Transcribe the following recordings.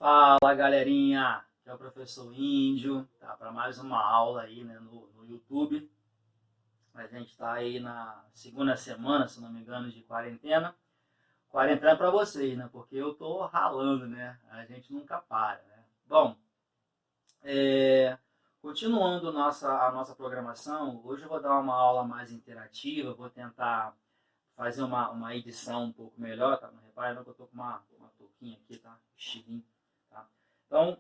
Fala galerinha, aqui é o professor Índio, tá? Para mais uma aula aí, né, no YouTube. A gente está aí na segunda semana, se não me engano, de quarentena. Quarentena para vocês, né? Porque eu tô ralando, né? A gente nunca para, né? Bom, continuando a nossa programação, hoje eu vou dar uma aula mais interativa, vou tentar fazer uma edição um pouco melhor, tá? Não repara não que eu tô com uma touquinha aqui, tá? Estilinho, tá? Então,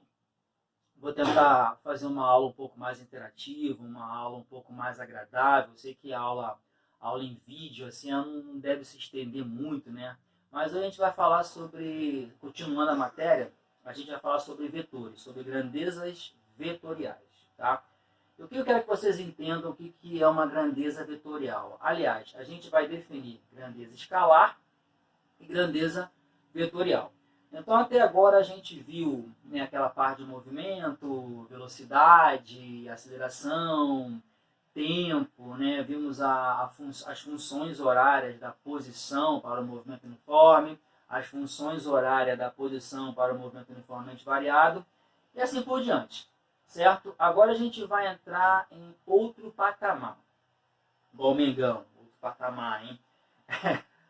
vou tentar fazer uma aula um pouco mais interativa, uma aula um pouco mais agradável. Eu sei que a aula em vídeo assim, ela não deve se estender muito, né? Mas a gente vai falar sobre, continuando a matéria, a gente vai falar sobre vetores, sobre grandezas vetoriais, tá? E o que eu quero que vocês entendam o que é uma grandeza vetorial. Aliás, a gente vai definir grandeza escalar e grandeza vetorial. Então, até agora a gente viu, né, aquela parte de movimento, velocidade, aceleração, tempo, né? Vimos as funções horárias da posição para o movimento uniforme, as funções horárias da posição para o movimento uniformemente variado, e assim por diante, certo? Agora a gente vai entrar em outro patamar. Bom, Mengão, outro patamar, hein?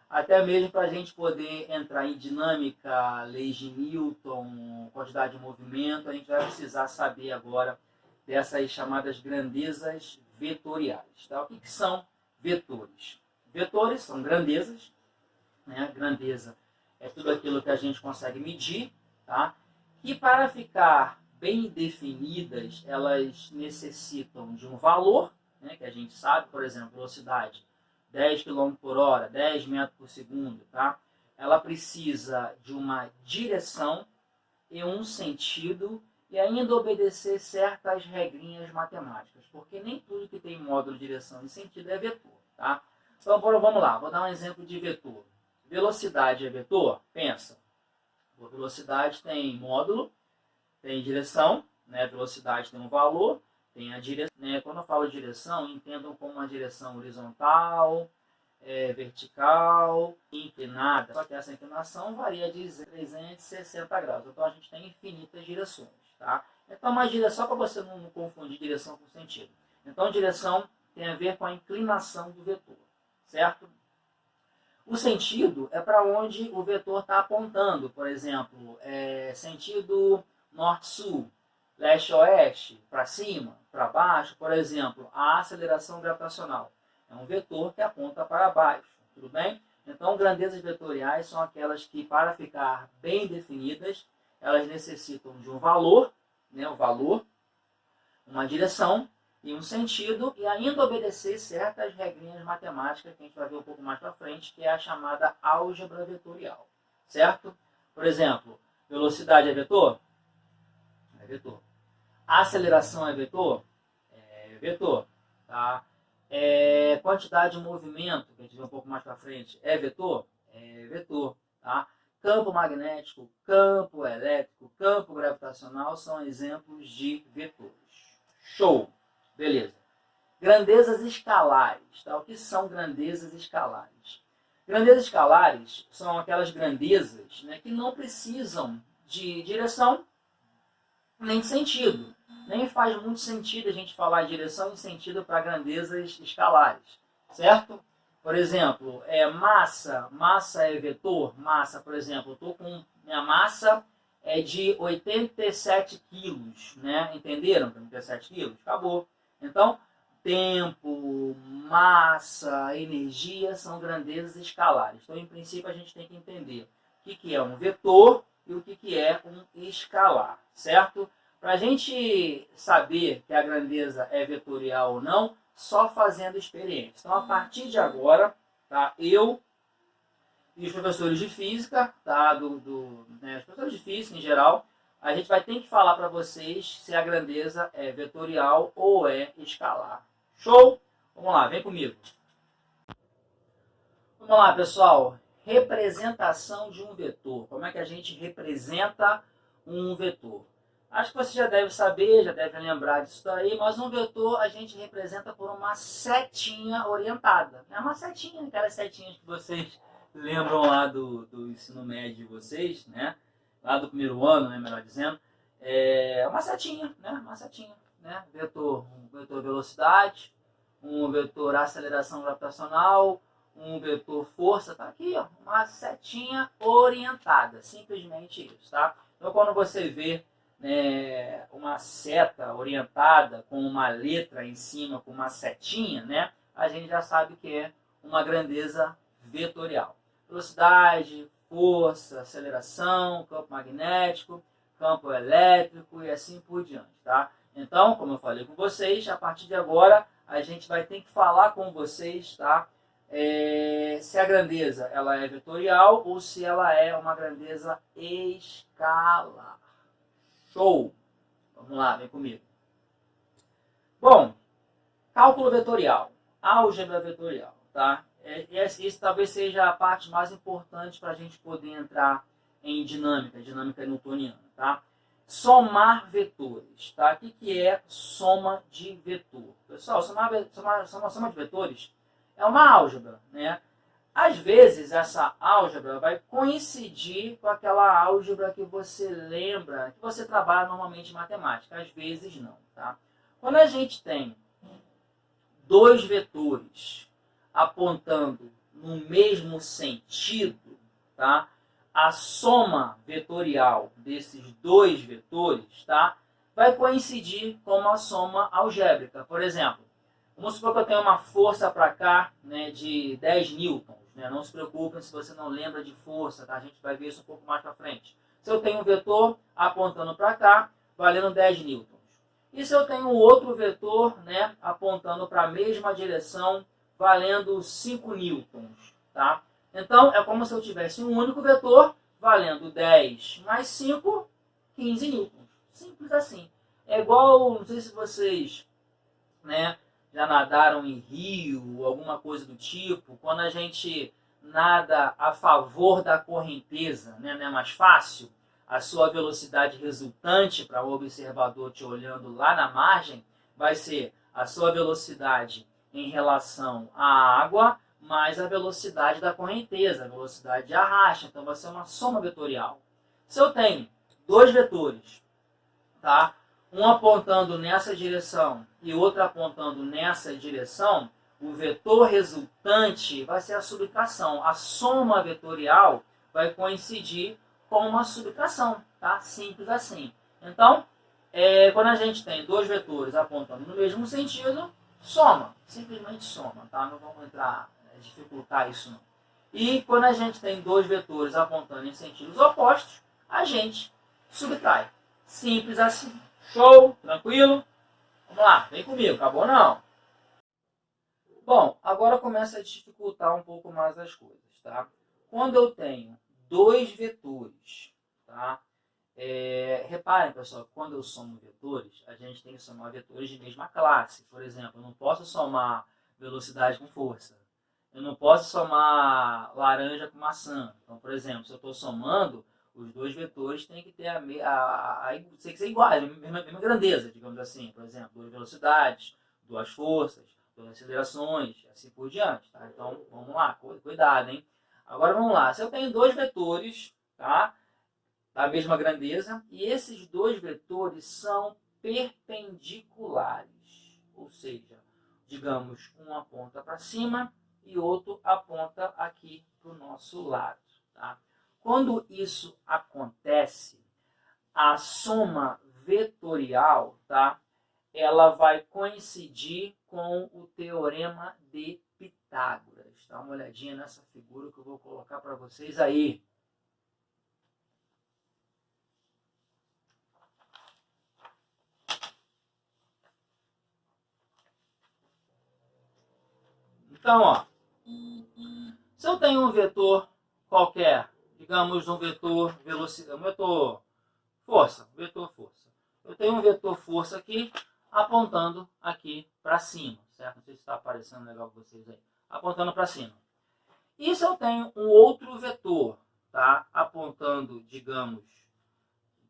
Até mesmo para a gente poder entrar em dinâmica, leis de Newton, quantidade de movimento, a gente vai precisar saber agora dessas chamadas grandezas vetoriais. Tá? O que são vetores? Vetores são grandezas, né? Grandeza é tudo aquilo que a gente consegue medir, tá? E para ficar bem definidas, elas necessitam de um valor, né? Que a gente sabe, por exemplo, velocidade 10 km por hora, 10 metros por segundo, tá? Ela precisa de uma direção e um sentido e ainda obedecer certas regrinhas matemáticas, porque nem tudo que tem módulo, direção e sentido é vetor, tá? Então, vamos lá, vou dar um exemplo de vetor. Velocidade é vetor? Pensa. A velocidade tem módulo, tem direção, né? Velocidade tem um valor, tem a direção, né? Quando eu falo direção, entendam como uma direção horizontal, vertical, inclinada. Só que essa inclinação varia de 360 graus. Então a gente tem infinitas direções, tá? Então uma direção, para você não confundir direção com sentido. Então direção tem a ver com a inclinação do vetor, certo? O sentido é para onde o vetor está apontando. Por exemplo, sentido norte-sul, leste-oeste, para cima, para baixo. Por exemplo, a aceleração gravitacional é um vetor que aponta para baixo. Tudo bem? Então, grandezas vetoriais são aquelas que, para ficar bem definidas, elas necessitam de um valor, né, uma direção e um sentido, e ainda obedecer certas regrinhas matemáticas que a gente vai ver um pouco mais para frente, que é a chamada álgebra vetorial, certo? Por exemplo, velocidade é vetor? É vetor. Aceleração é vetor? É vetor, tá? Quantidade de movimento, que a gente vê um pouco mais para frente, é vetor? É vetor, tá? Campo magnético, campo elétrico, campo gravitacional são exemplos de vetores. Show! Beleza. Grandezas escalares. Tá? O que são grandezas escalares? Grandezas escalares são aquelas grandezas, né, que não precisam de direção nem de sentido. Nem faz muito sentido a gente falar de direção e sentido para grandezas escalares, certo? Por exemplo, massa é vetor, massa, por exemplo, eu estou com minha massa de 87 quilos, né? Entenderam? 87 quilos? Acabou. Então, tempo, massa, energia são grandezas escalares. Então, em princípio, a gente tem que entender o que é um vetor e o que é um escalar, certo? Para a gente saber que a grandeza é vetorial ou não, só fazendo experiência. Então, a partir de agora, tá, eu e os professores de física, tá, os professores de física em geral, a gente vai ter que falar para vocês se a grandeza é vetorial ou é escalar. Show? Vamos lá, vem comigo. Vamos lá, pessoal. Representação de um vetor. Como é que a gente representa um vetor? Acho que você já deve saber, já deve lembrar disso daí, mas um vetor a gente representa por uma setinha orientada. É uma setinha, aquelas setinhas que vocês lembram lá do ensino médio de vocês, né? lá do primeiro ano, né, melhor dizendo, é uma setinha, né? Uma setinha, né? Um vetor velocidade, um vetor aceleração gravitacional, um vetor força, tá aqui, ó, uma setinha orientada, simplesmente isso, tá? Então, quando você vê, né, uma seta orientada com uma letra em cima, com uma setinha, né, a gente já sabe que é uma grandeza vetorial. Velocidade, força, aceleração, campo magnético, campo elétrico e assim por diante, tá? Então, como eu falei com vocês, a partir de agora a gente vai ter que falar com vocês, tá? Se a grandeza ela é vetorial ou se ela é uma grandeza escalar. Show! Vamos lá, vem comigo. Bom, cálculo vetorial, álgebra vetorial, tá? Isso talvez seja a parte mais importante para a gente poder entrar em dinâmica newtoniana, tá? Somar vetores, tá? O que é soma de vetor? Pessoal, soma de vetores é uma álgebra, né? Às vezes, essa álgebra vai coincidir com aquela álgebra que você lembra, que você trabalha normalmente em matemática. Às vezes, não, tá? Quando a gente tem dois vetores apontando no mesmo sentido, tá? A soma vetorial desses dois vetores, tá? Vai coincidir com uma soma algébrica. Por exemplo, vamos supor que eu tenho uma força para cá, né, de 10 newtons. Né? Não se preocupem se você não lembra de força, tá? A gente vai ver isso um pouco mais para frente. Se eu tenho um vetor apontando para cá, valendo 10 newtons. E se eu tenho outro vetor, né, apontando para a mesma direção, valendo 5 newtons, tá? Então, é como se eu tivesse um único vetor, valendo 10 mais 5, 15 newtons. Simples assim. É igual, não sei se vocês, né, já nadaram em rio, alguma coisa do tipo. Quando a gente nada a favor da correnteza, né, não é mais fácil? A sua velocidade resultante para o observador te olhando lá na margem vai ser a sua velocidade em relação à água mais a velocidade da correnteza, a velocidade de arrasto. Então vai ser uma soma vetorial. Se eu tenho dois vetores, tá? Um apontando nessa direção e outro apontando nessa direção, o vetor resultante vai ser a subtração. A soma vetorial vai coincidir com uma subtração, tá? Simples assim. Então, quando a gente tem dois vetores apontando no mesmo sentido, soma. Simplesmente soma, tá? Não vamos entrar, dificultar isso não. E quando a gente tem dois vetores apontando em sentidos opostos, a gente subtrai. Simples assim. Show? Tranquilo? Vamos lá, vem comigo. Acabou não? Bom, agora começa a dificultar um pouco mais as coisas, tá? Quando eu tenho dois vetores, tá? Reparem, pessoal, quando eu somo vetores, a gente tem que somar vetores de mesma classe. Por exemplo, eu não posso somar velocidade com força. Eu não posso somar laranja com maçã. Então, por exemplo, se eu estou somando, os dois vetores têm que ter tem que ser iguais, a mesma grandeza, digamos assim. Por exemplo, duas velocidades, duas forças, duas acelerações, assim por diante. Tá? Então, vamos lá, cuidado, hein? Agora, vamos lá. Se eu tenho dois vetores, tá? Da mesma grandeza, e esses dois vetores são perpendiculares, ou seja, digamos, um aponta para cima e outro aponta aqui para o nosso lado. Tá? Quando isso acontece, a soma vetorial, tá, ela vai coincidir com o teorema de Pitágoras. Dá uma olhadinha nessa figura que eu vou colocar para vocês aí. Então, ó, se eu tenho um vetor qualquer, digamos um vetor velocidade, um vetor força, eu tenho um vetor força aqui apontando aqui para cima, certo? Não sei se está aparecendo legal para vocês aí, apontando para cima. E se eu tenho um outro vetor, tá, apontando, digamos,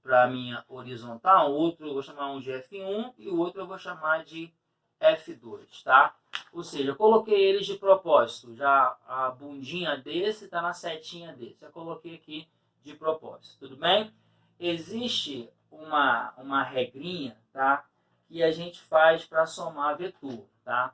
para a minha horizontal, outro eu vou chamar um de F1 e o outro eu vou chamar de F2, tá? Ou seja, eu coloquei eles de propósito. Já a bundinha desse está na setinha desse. Eu coloquei aqui de propósito, tudo bem? Existe uma regrinha, tá? Que a gente faz para somar vetor, tá?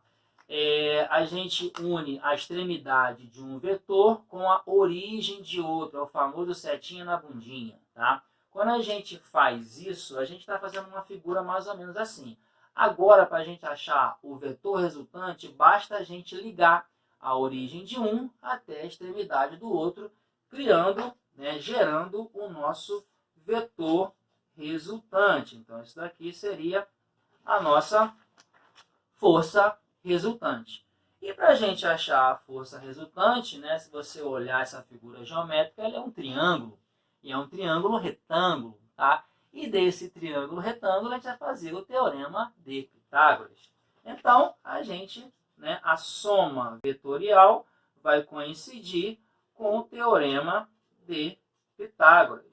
A gente une a extremidade de um vetor com a origem de outro, é o famoso setinha na bundinha, tá? Quando a gente faz isso, a gente está fazendo uma figura mais ou menos assim. Agora, para a gente achar o vetor resultante, basta a gente ligar a origem de um até a extremidade do outro, criando, né, gerando o nosso vetor resultante. Então, isso daqui seria a nossa força resultante. E para a gente achar a força resultante, né, se você olhar essa figura geométrica, ela é um triângulo. E é um triângulo retângulo. Tá? E desse triângulo retângulo, a gente vai fazer o teorema de Pitágoras. Então, a gente, né, a soma vetorial vai coincidir com o teorema de Pitágoras.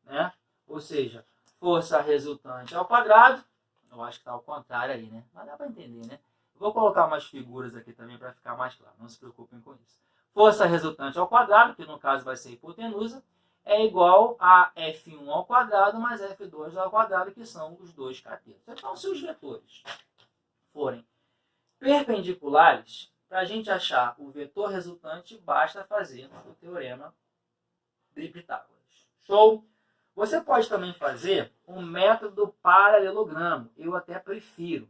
Né? Ou seja, força resultante ao quadrado. Eu acho que está ao contrário aí, né? Mas dá para entender, né? Vou colocar umas figuras aqui também para ficar mais claro. Não se preocupem com isso. Força resultante ao quadrado, que no caso vai ser hipotenusa, é igual a F1 ao quadrado mais F2 ao quadrado, que são os dois catetos. Então, se os vetores forem perpendiculares, para a gente achar o vetor resultante, basta fazer o teorema de Pitágoras. Show? Você pode também fazer um método paralelogramo. Eu até prefiro,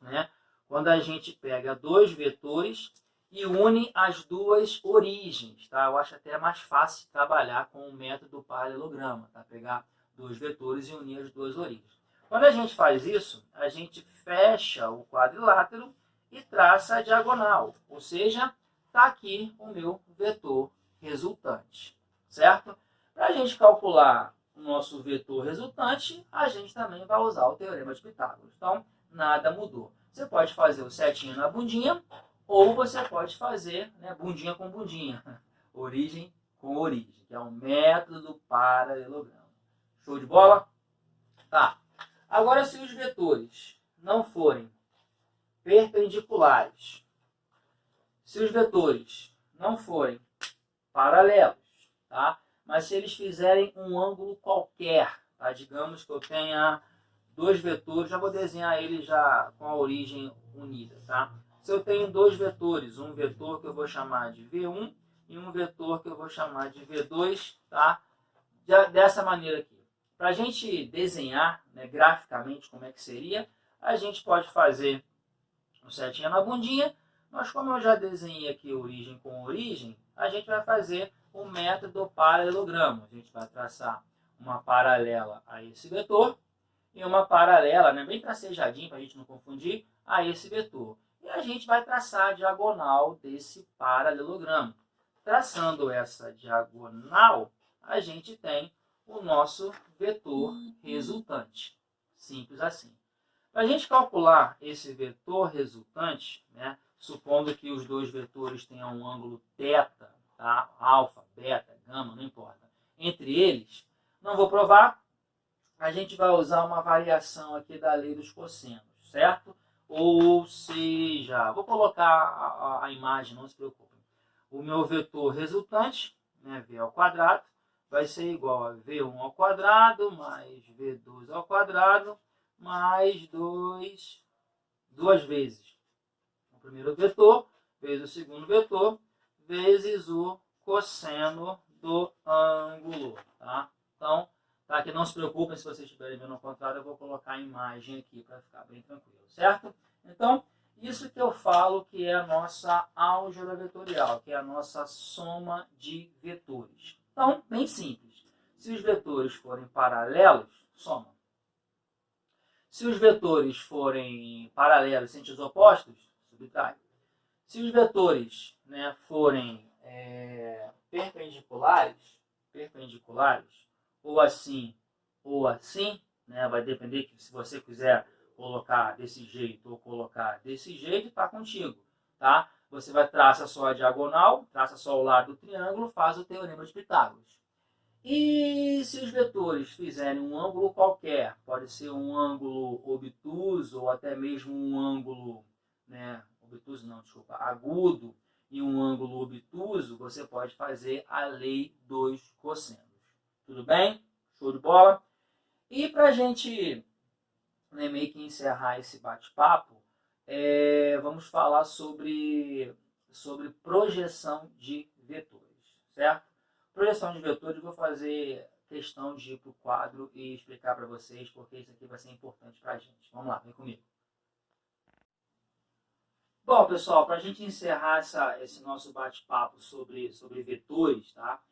né? Quando a gente pega dois vetores e une as duas origens, tá? Eu acho até mais fácil trabalhar com o método paralelogramo, tá? Pegar dois vetores e unir as duas origens. Quando a gente faz isso, a gente fecha o quadrilátero e traça a diagonal, ou seja, está aqui o meu vetor resultante, certo? Para a gente calcular o nosso vetor resultante, a gente também vai usar o teorema de Pitágoras. Então, nada mudou. Você pode fazer o setinho na bundinha, ou você pode fazer, né, bundinha com bundinha, origem com origem, que é um método paralelogramo. Show de bola? Tá. Agora, se os vetores não forem perpendiculares, se os vetores não forem paralelos, tá? Mas se eles fizerem um ângulo qualquer, tá? Digamos que eu tenha dois vetores, já vou desenhar eles já com a origem unida, tá? Se eu tenho dois vetores, um vetor que eu vou chamar de V1 e um vetor que eu vou chamar de V2, tá? Dessa maneira aqui. Para a gente desenhar, né, graficamente como é que seria, a gente pode fazer um setinha na bundinha, mas como eu já desenhei aqui origem com origem, a gente vai fazer o método paralelogramo. A gente vai traçar uma paralela a esse vetor e uma paralela, né, bem tracejadinho para a gente não confundir, a esse vetor. E a gente vai traçar a diagonal desse paralelogramo. Traçando essa diagonal, a gente tem o nosso vetor resultante. Simples assim. Para a gente calcular esse vetor resultante, né, supondo que os dois vetores tenham um ângulo θ, tá? Alfa, beta, gama, não importa, entre eles, não vou provar, a gente vai usar uma variação aqui da lei dos cossenos, certo? Ou seja, vou colocar a imagem, não se preocupem. O meu vetor resultante, né, V ao quadrado, vai ser igual a V1 ao quadrado mais V2 ao quadrado mais duas vezes o primeiro vetor, vezes o segundo vetor, vezes o cosseno do ângulo. Tá? Então, tá, que não se preocupem se vocês estiverem vendo ao contrário, eu vou colocar a imagem aqui para ficar bem tranquilo, certo? Então, isso que eu falo que é a nossa álgebra vetorial, que é a nossa soma de vetores. Então, bem simples. Se os vetores forem paralelos, soma. Se os vetores forem paralelos, sentidos opostos, subtrai. Se os vetores, né, forem perpendiculares, ou assim, né, vai depender que se você quiser colocar desse jeito ou colocar desse jeito, está contigo. Tá? Você vai traçar só a diagonal, traça só o lado do triângulo, faz o teorema de Pitágoras. E se os vetores fizerem um ângulo qualquer, pode ser um ângulo obtuso ou até mesmo um ângulo, né, obtuso não, desculpa, agudo, e um ângulo obtuso, você pode fazer a lei dos cossenos. Tudo bem? Show de bola? E para a gente, né, meio que encerrar esse bate-papo, vamos falar sobre projeção de vetores, certo? Projeção de vetores, eu vou fazer questão de ir para o quadro e explicar para vocês, porque isso aqui vai ser importante para a gente. Vamos lá, vem comigo. Bom, pessoal, para a gente encerrar esse nosso bate-papo sobre vetores, tá?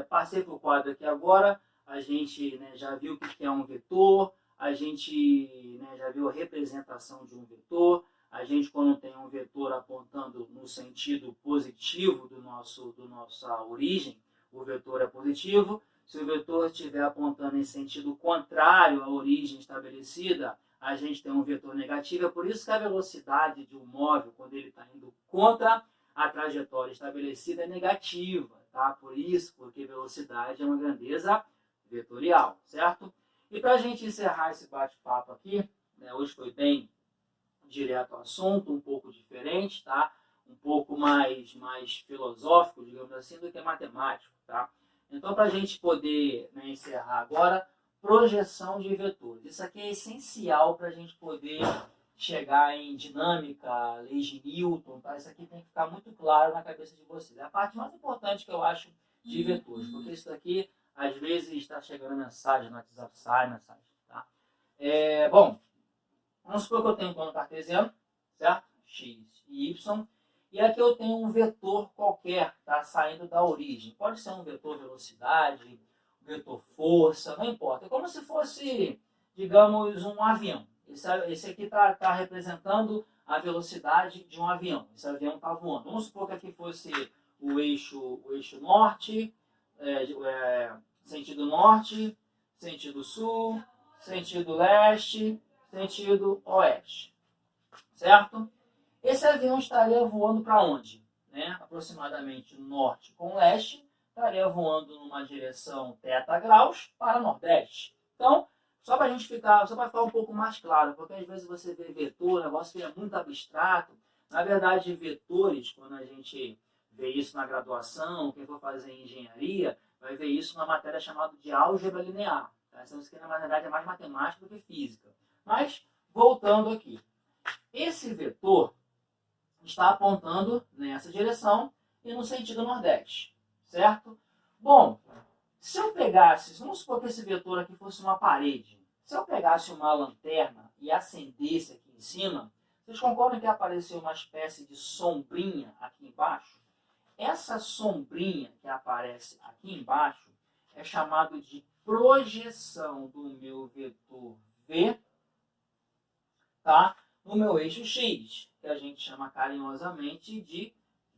Passei para o quadro aqui agora, a gente, né, já viu o que é um vetor, a gente, né, já viu a representação de um vetor, a gente, quando tem um vetor apontando no sentido positivo do nossa origem, o vetor é positivo. Se o vetor estiver apontando em sentido contrário à origem estabelecida, a gente tem um vetor negativo. É por isso que a velocidade de um móvel, quando ele está indo contra a trajetória estabelecida, é negativa. Tá? Por isso, porque velocidade é uma grandeza vetorial, certo? E para a gente encerrar esse bate-papo aqui, né, hoje foi bem direto ao assunto, um pouco diferente, tá? Um pouco mais filosófico, digamos assim, do que matemático, tá? Então, para a gente poder, né, encerrar agora, projeção de vetores. Isso aqui é essencial para a gente poder chegar em dinâmica, leis de Newton, tá? Isso aqui tem que ficar muito claro na cabeça de vocês. É a parte mais importante que eu acho de vetores, porque isso daqui, às vezes, está chegando mensagem no WhatsApp, sai mensagem, tá? Bom, vamos supor que eu tenho um plano cartesiano, certo? X e Y. E aqui eu tenho um vetor qualquer, tá? Saindo da origem. Pode ser um vetor velocidade, um vetor força, não importa. É como se fosse, digamos, um avião. Esse aqui está representando a velocidade de um avião. Esse avião está voando. Vamos supor que aqui fosse o eixo norte, sentido norte, sentido sul, sentido leste, sentido oeste, certo? Esse avião estaria voando para onde? Né? Aproximadamente norte com leste, estaria voando numa direção θ graus para nordeste. Então, só para ficar um pouco mais claro, porque às vezes você vê vetor, o negócio fica muito abstrato. Na verdade, vetores, quando a gente vê isso na graduação, quem for fazer engenharia, vai ver isso numa matéria chamada de álgebra linear. Tá? Então, isso aqui, na verdade, é mais matemática do que física. Mas, voltando aqui. Esse vetor está apontando nessa direção e no sentido nordeste, certo? Bom, se eu pegasse, vamos supor que esse vetor aqui fosse uma parede. Se eu pegasse uma lanterna e acendesse aqui em cima, vocês concordam que apareceu uma espécie de sombrinha aqui embaixo? Essa sombrinha que aparece aqui embaixo é chamado de projeção do meu vetor V, tá? No meu eixo X, que a gente chama carinhosamente de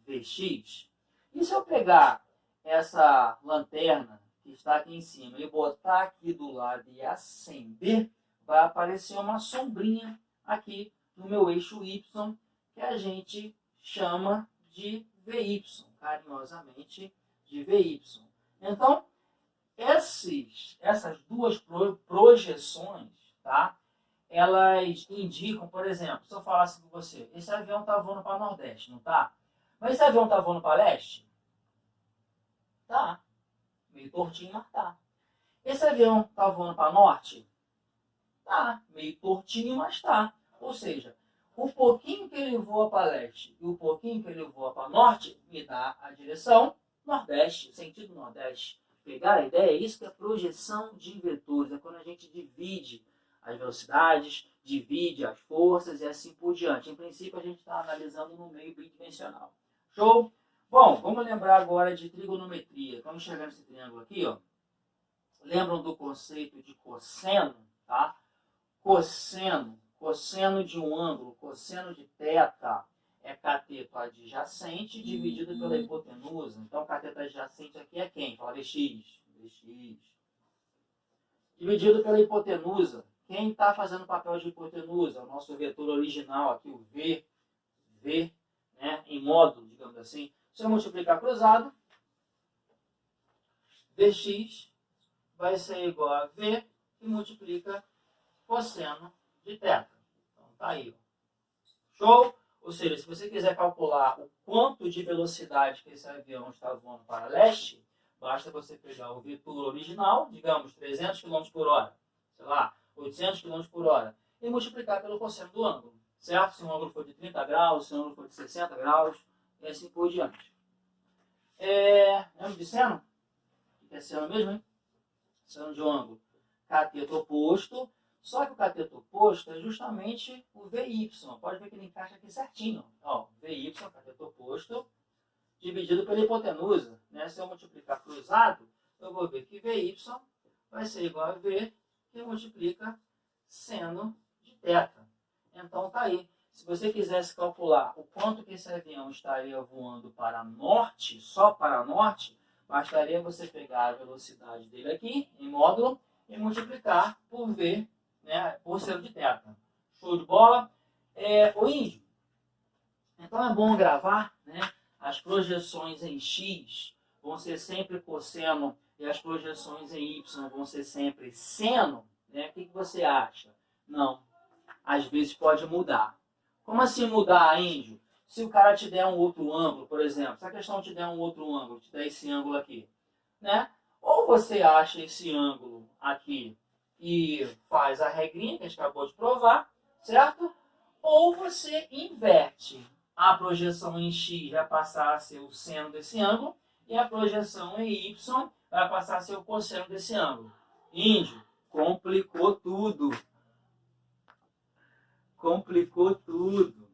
Vx. E se eu pegar essa lanterna que está aqui em cima e botar aqui do lado e acender, vai aparecer uma sombrinha aqui no meu eixo Y, que a gente chama de Vy, carinhosamente de Vy. Então, essas duas projeções, tá? Elas indicam, por exemplo, se eu falasse com você, esse avião está voando para Nordeste, não tá? Mas esse avião está voando para Leste? Tá. Meio tortinho, mas tá. Esse avião está voando para Norte? Tá. Meio tortinho, mas tá. Ou seja, o pouquinho que ele voa para Leste e o pouquinho que ele voa para Norte me dá a direção Nordeste, sentido Nordeste. Pegar a ideia? Isso que é projeção de vetores. É quando a gente divide as velocidades, divide as forças e assim por diante. Em princípio, a gente está analisando no meio bidimensional. Show? Bom, vamos lembrar agora de trigonometria. Vamos chegar nesse triângulo aqui, ó. Lembram do conceito de cosseno, tá? Cosseno de um ângulo, cosseno de θ é cateto adjacente dividido pela hipotenusa. Então, cateto adjacente aqui é quem? Fala Vx. Dividido pela hipotenusa. Quem está fazendo o papel de hipotenusa? O nosso vetor original aqui, o V, né, em módulo, digamos assim. Se eu multiplicar cruzado, Vx vai ser igual a V que multiplica cosseno de θ. Então tá aí. Ó. Show? Ou seja, se você quiser calcular o quanto de velocidade que esse avião está voando para leste, basta você pegar o vetor original, digamos 300 km por hora, sei lá, 800 km por hora, e multiplicar pelo cosseno do ângulo, certo? Se o ângulo for de 30 graus, se o ângulo for de 60 graus, e assim por diante. Lembra de seno? O que é seno mesmo, hein? Seno de um ângulo. Cateto oposto. Só que o cateto oposto é justamente o VY. Pode ver que ele encaixa aqui certinho. Ó, VY, cateto oposto, dividido pela hipotenusa. Né? Se eu multiplicar cruzado, eu vou ver que VY vai ser igual a V, que multiplica seno de θ. Então tá aí. Se você quisesse calcular o quanto que esse avião estaria voando para norte, só para norte, bastaria você pegar a velocidade dele aqui, em módulo, e multiplicar por V, né, por seno de θ. Show de bola? O índio. Então é bom gravar, né? As projeções em X vão ser sempre cosseno e as projeções em Y vão ser sempre seno. Né? O que você acha? Não. Às vezes pode mudar. Como assim mudar, índio? Se o cara te der um outro ângulo, por exemplo, se a questão te der um outro ângulo, te der esse ângulo aqui, né? Ou você acha esse ângulo aqui e faz a regrinha que a gente acabou de provar, certo? Ou você inverte. A projeção em X vai passar a ser o seno desse ângulo e a projeção em Y vai passar a ser o cosseno desse ângulo. Índio, complicou tudo. Complicou tudo.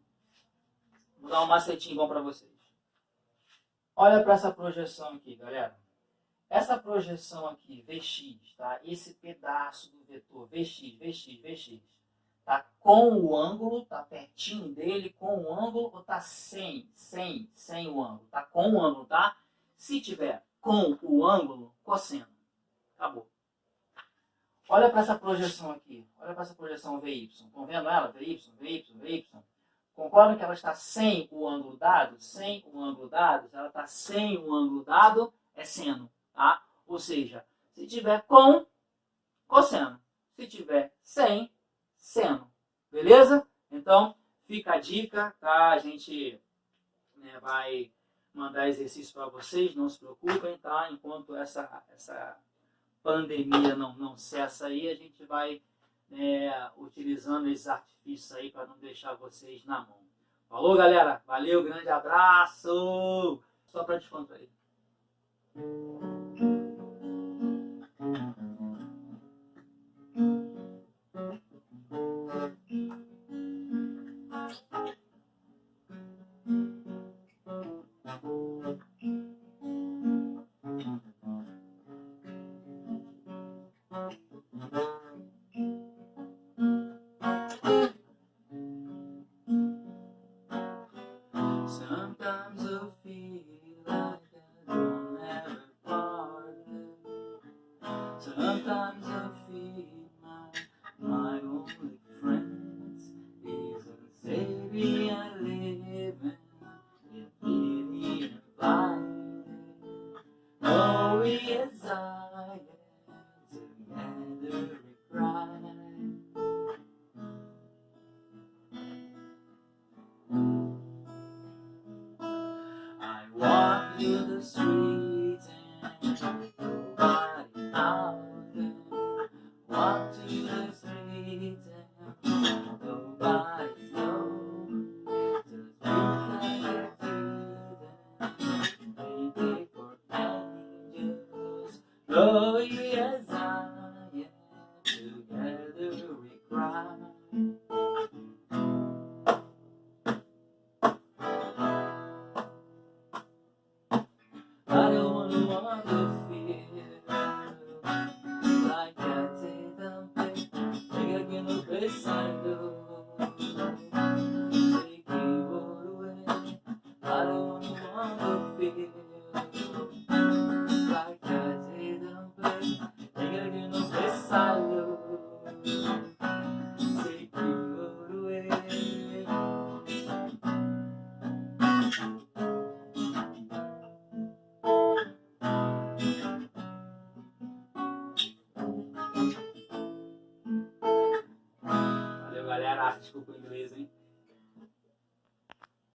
Vou dar um macetinho bom para vocês. Olha para essa projeção aqui, galera. Essa projeção aqui, Vx, tá? Esse pedaço do vetor, Vx, tá com o ângulo, tá pertinho dele, com o ângulo, ou tá sem o ângulo? Tá com o ângulo, tá? Se tiver com o ângulo, cosseno. Acabou. Olha para essa projeção aqui. Olha para essa projeção Vy. Estão vendo ela? Vy. Concordam que ela está sem o ângulo dado? Sem o ângulo dado. Se ela está sem o ângulo dado, é seno. Tá? Ou seja, se tiver com, cosseno. Se tiver sem, seno. Beleza? Então, fica a dica, tá? A gente vai mandar exercício para vocês, não se preocupem, tá? Enquanto essa pandemia não cessa aí, a gente vai utilizando esses artifícios aí para não deixar vocês na mão. Falou, galera? Valeu, grande abraço! Só para descontrair. Sometimes I feel like I don't have a partner. Sometimes I feel my only friends isn't saving and living in pity and violence. Oh, yes, I am together we cry. I walk through the streets and nobody out there. Walk to the streets and nobody knows. Just because I feel them, waiting for angels. Oh yes, I am. Together we cry. I don't wanna feel like I did them Take again the place I do. Take it all away. I don't wanna feel like I did them Take again the place I do. Take it all away. Valeu, galera. Desculpa o inglês, hein?